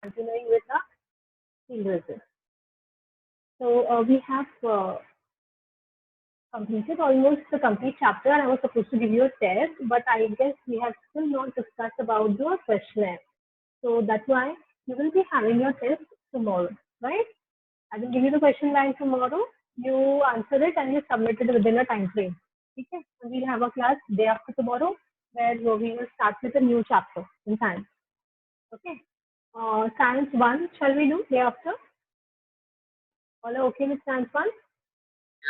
continuing with the field visit. So we have completed almost the complete chapter, and I was supposed to give you a test, but I guess we have still not discussed about the questionnaire. So that's why you will be having your test tomorrow, right? I will give you the question bank tomorrow. You answer it and you submit it within a time frame. Okay? And we'll have a class day after tomorrow where we will start with a new chapter in science. Okay. Science 1, shall we do day after? All are okay with science 1?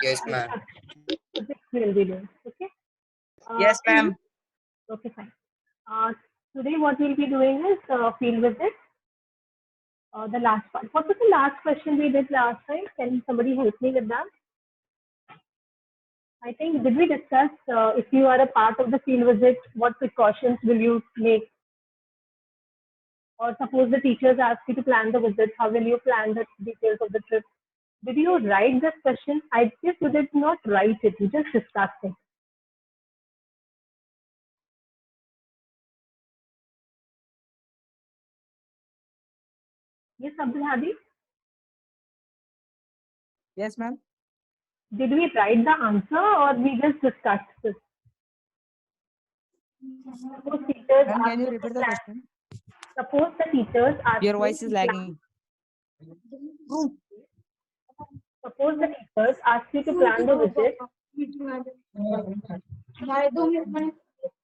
Yes, ma'am. We'll be doing. Okay. Yes, ma'am. Okay, fine. Today what we'll be doing is field visit. The last part. What was the last question we did last time? Can somebody help me with that? I think, did we discuss if you are a part of the field visit, what precautions will you make? Or suppose the teachers ask you to plan the visit, how will you plan the details of the trip? Did you write this question? I guess you did not write it, you just discussed it. Yes, Abdul Hadi? Yes, ma'am. Did we write the answer or we just discussed this? Suppose teachers Ma'am, ask can you you to repeat the plan. question? Suppose the teachers ask Your you voice to is plan. lagging. Suppose the teachers ask you to plan the visit.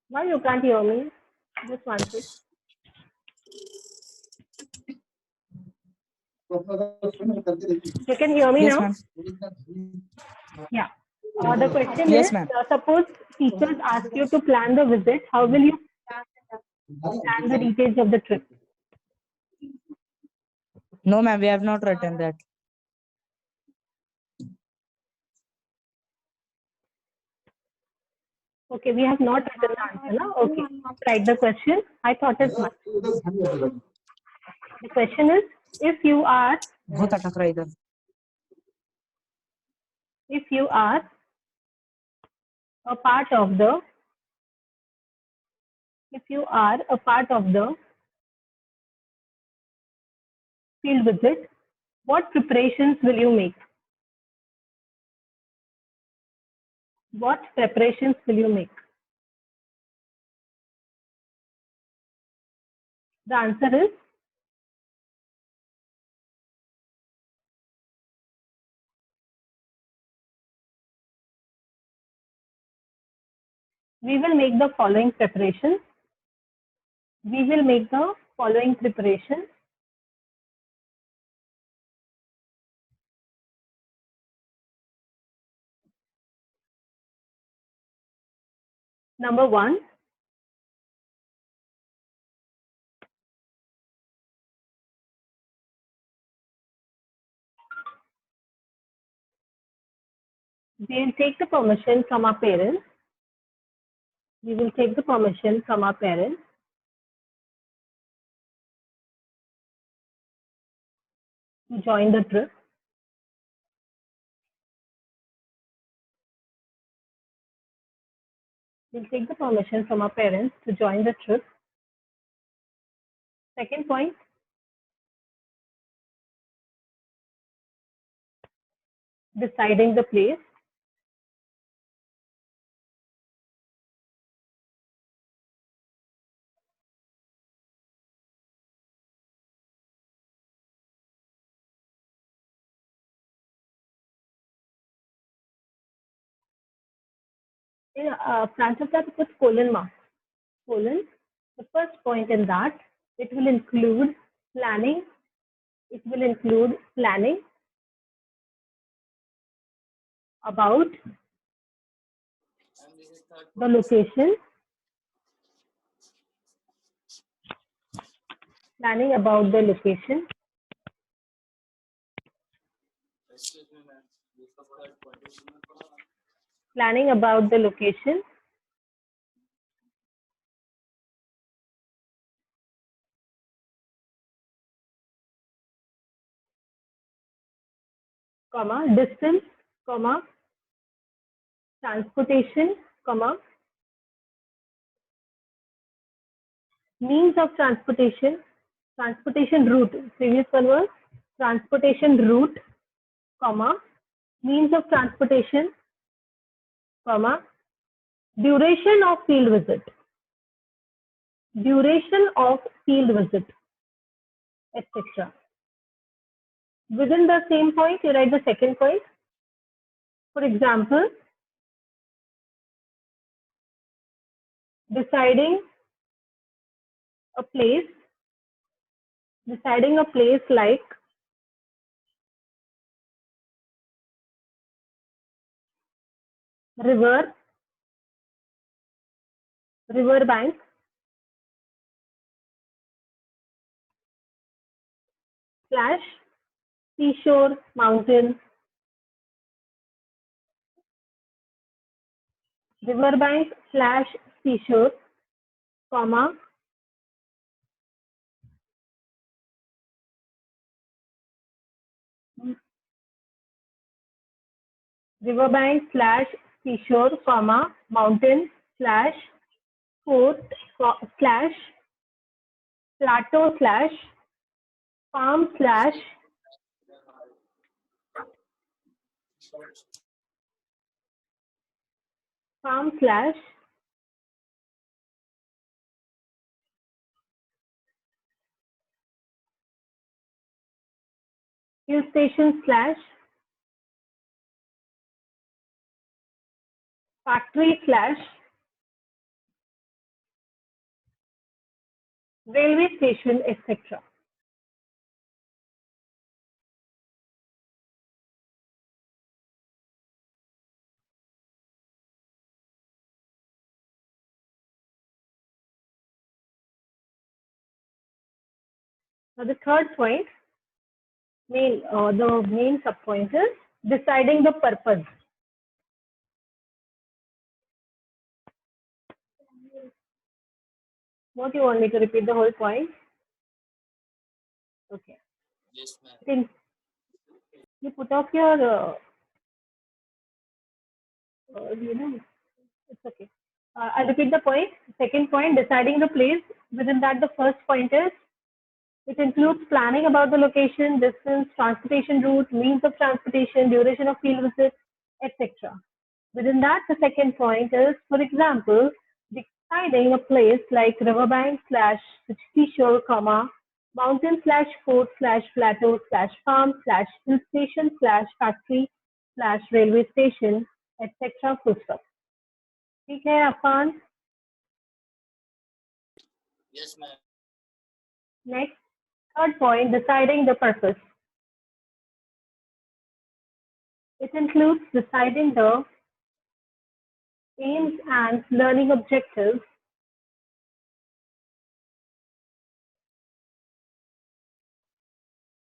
Why you can't hear me? Just one second. You can hear me Yes, now? ma'am. Yeah. The question Yes, is, ma'am. suppose teachers ask you to plan the visit, how will you plan the details of the trip? No, ma'am, we have not written that. Okay, we have not written the answer now. Okay, write the question. I thought as much. The question is, if you are बहुत अटक रहा है इधर. a part of the field visit, what preparations will you make? What preparations will you make? The answer is we will make the following preparations. We will make the following preparations. Number 1, we will take the permission from our parents. We will take the permission from our parents to join the trip. We'll take the permission from our parents to join the trip. Second point, deciding the place. In front of that, put colon mark. Colon. The first point in that, it will include planning. It will include planning about the location. Planning about the location. Planning about the location. Comma, distance, comma, transportation, comma, means of transportation, transportation route. Previous one was transportation route, comma, means of transportation, comma, duration of field visit. Duration of field visit, etc. Within the same point, you write the second point. For example, deciding a place like river bank, slash seashore, mountain, river bank slash seashore, comma, riverbank slash seashore, comma, mountain slash fort slash plateau slash farm slash hill station slash factory slash railway station, etc. Now the third point, the main subpoint is deciding the purpose. What do you want me to repeat the whole point? Okay. Yes, ma'am. Then you put off your, it's okay. I'll repeat the point. Second point, deciding the place. Within that, the first point is it includes planning about the location, distance, transportation route, means of transportation, duration of field visit, etc. Within that, the second point is, for example, deciding a place like riverbank slash seashore, comma, mountain slash fort slash plateau slash farm slash hill station slash factory slash railway station, etc. Full stop. ठीक है Affan? Yes, ma'am. Next, third point, deciding the purpose. It includes deciding the aims and learning objectives.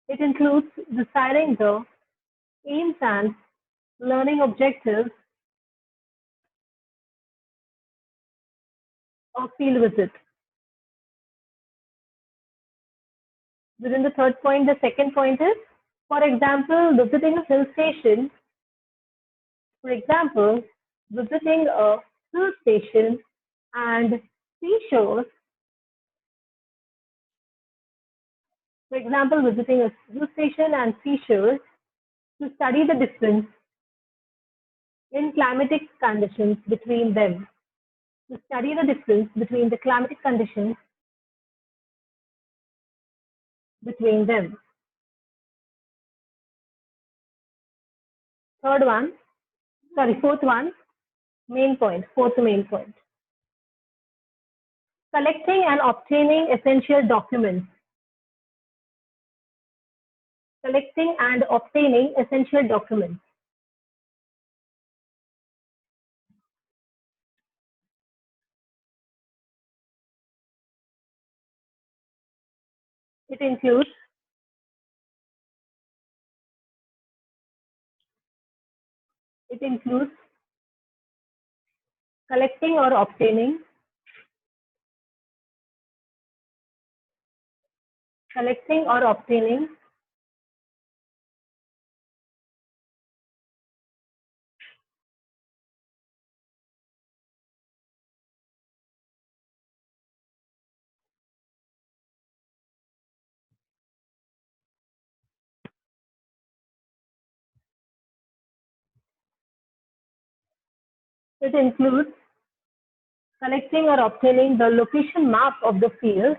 It includes deciding the aims and learning objectives of field visit. Within the third point, the second point is, for example, visiting a hill station. For example, visiting a hill station and seashores. For example, visiting a hill station and seashores to study the difference in climatic conditions between them. To study the difference between the climatic conditions between them. Fourth one, main point, fourth main point. Collecting and obtaining essential documents. Collecting and obtaining essential documents. It includes collecting or obtaining It includes collecting or obtaining the location map of the field,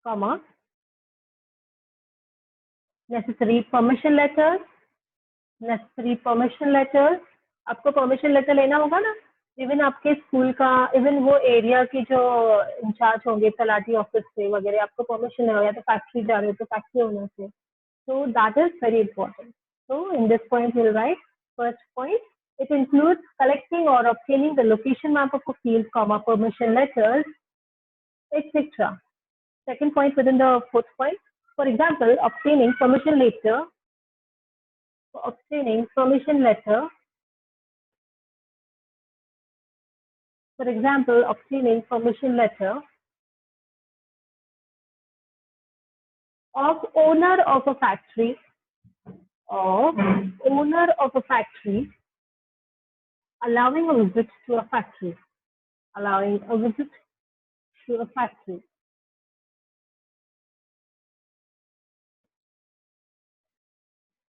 comma, necessary permission letters, आपको permission letter लेना होगा ना, even आपके school का, even वो area की जो in charge होंगे तलाटी ऑफिस से वगैरह, आपको परमिशन है या तो फैक्ट्री जा रहे हो तो फैक्ट्री ओनर से, so that is very important. So in this point we'll write first point, it includes collecting or obtaining the location map of a field, comma, permission letters, etc. Second point within the fourth point, for example, obtaining permission letter for example, obtaining permission letter of owner of a factory, allowing a visit to a factory,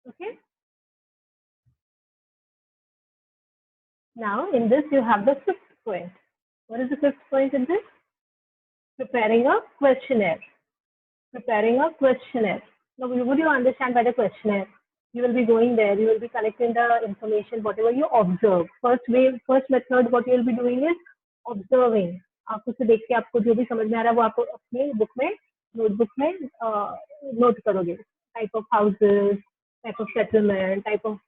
Okay. Now in this you have the fifth point. What is the fifth point in this? Preparing a questionnaire. Now, what do you understand by the questionnaire? You will be going there, you will be collecting the information, whatever you observe. First method, what you will be doing is observing. आंखों से देख के आपको जो भी समझ में आ रहा है वो आप अपने बुक में, नोटबुक में नोट करोगे. Type of houses, type of settlement, type of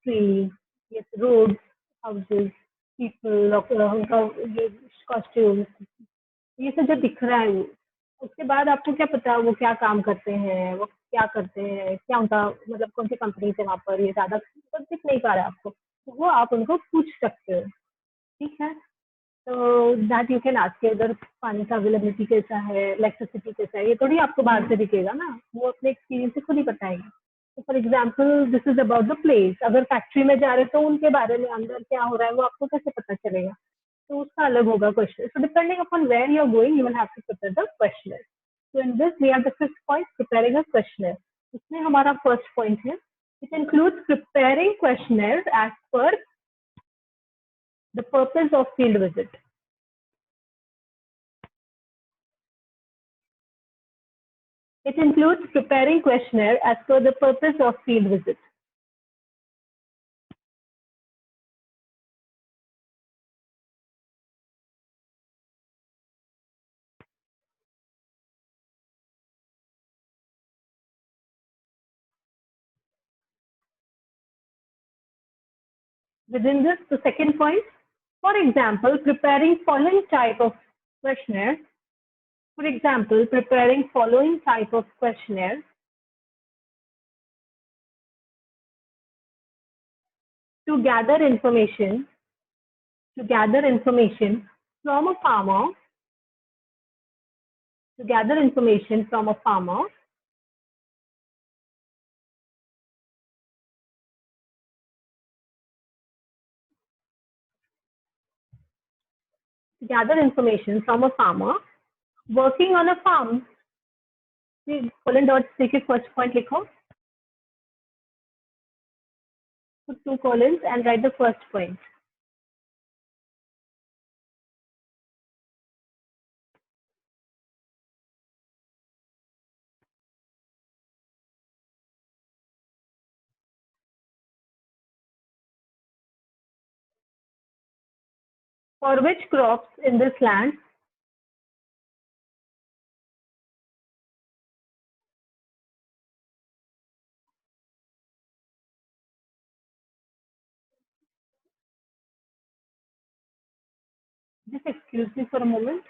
trees, yes, roads, houses, people, उनका ये costumes, ये सब जो दिख रहा है वो. उसके बाद आपको क्या पता वो क्या काम करते हैं, वो क्या करते हैं, क्या उनका मतलब कौन सी कंपनी से वहाँ पर, ये ज़्यादा तो दिख नहीं पा रहा है आपको, तो वो आप उनको पूछ सकते हो. ठीक है, तो दैट यू कैन आस्क उधर पानी का अवेलेबिलिटी कैसा है, इलेक्ट्रिसिटी कैसा है, ये थोड़ी आपको बाहर से दिखेगा ना, वो अपने एक्सपीरियंस से खुद ही बताएंगे. तो for example this is about the place, अगर फैक्ट्री में जा रहे हो तो उनके बारे में अंदर क्या हो रहा है वो आपको कैसे पता चलेगा, तो उसका अलग होगा question. So depending upon where you are going you will have to prepare the questioner. So in this we are the fifth point, preparing a questioner. इसमें हमारा फर्स्ट पॉइंट है, it includes preparing questioner as per the purpose of field visit. It includes preparing questionnaire as per the purpose of field visit. Within this, the second point, for example, preparing following type of questionnaire. For example, preparing following type of questionnaire to gather information from a farmer, working on a farm. Colon dot C के first point लिखो. Put 2 colons and write the first point. For which crops in this land just excuse me for a moment.